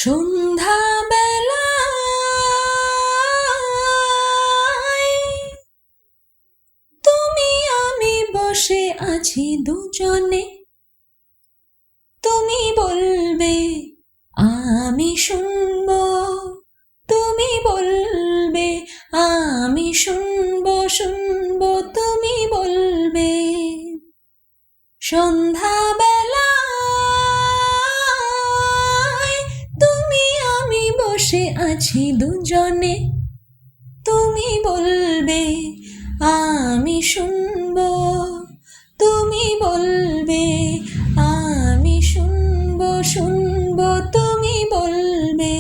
সন্ধ্যাবেলায় তুমি আমি বসে আছি দুজনে, তুমি বলবে আমি শুনবো, তুমি বলবে আমি শুনবো শুনবো, তুমি বলবে। সন্ধ্যাবেলায় তুমি আমি বসে আছি দুজনে, তুমি বলবে আমি শুনবো, তুমি বলবে আমি শুনবো শুনবো, তুমি বলবে।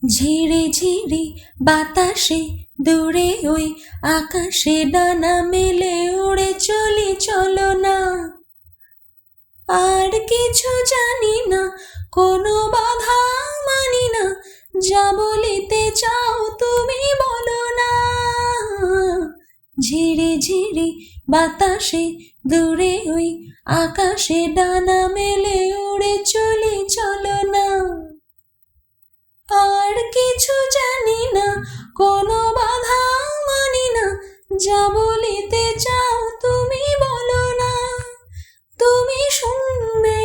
ঝিরি ঝিরি বাতাসে দূরে ওই আকাশে ডানা মেলে উড়ে চলি চলো না, আর কিছু জানি না, কোনো বাধা মানি না, যা বলিতে চাও তুমি বলো না। ঝিরি ঝিরি বাতাসে দূরে ওই আকাশে ডানা মেলে উড়ে চলি চলো না, আর কিছু জানি না, কোনো বাধা মানি না, যা বলিতে চাও তুমি বলো না। তুমি শুনবে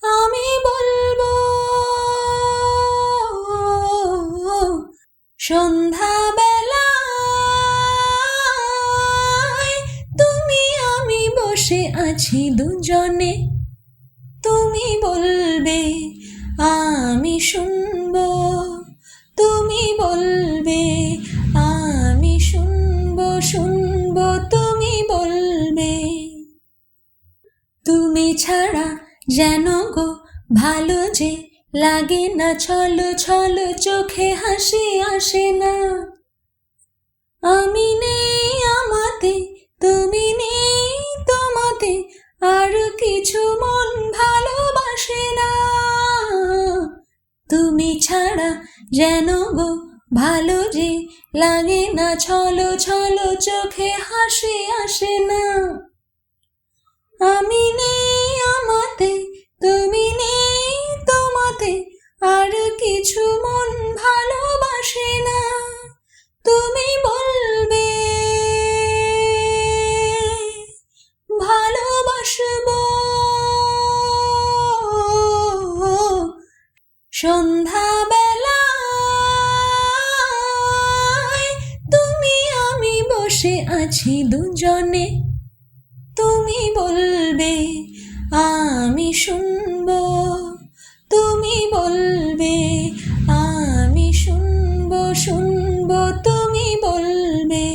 আমি বলবো, সন্ধ্যাবেলায় তুমি আমি বসে আছি দুজনে, তুমি বলবে আমি শুনবো, তুমি বলবে আমি শুনবো শুনবো, তুমি বলবে। তুমি ছাড়া যেন গো ভালো যে লাগে না, ছলো ছলো চোখে হাসি আসে না, আমি নেই আমাতে, তুমি নেই তোমাতে, আর কিছু মন ভালোবাসে না। তুমি ছাড়া যেন গো ভালো যে লাগে না, ছলো ছলো চোখে হাসি আসে না, আমি নেই আমাতে, তুমি নেই তোমাতে, আর কিছু মন ভালোবাসে না। তুমি বলবে ভালোবাসবো, সন্ধ্যাবেলায় তুমি আমি বসে আছি দুজনে, তুমি বলবে আমি শুনবো, তুমি বলবে আমি শুনবো শুনবো, তুমি বলবে।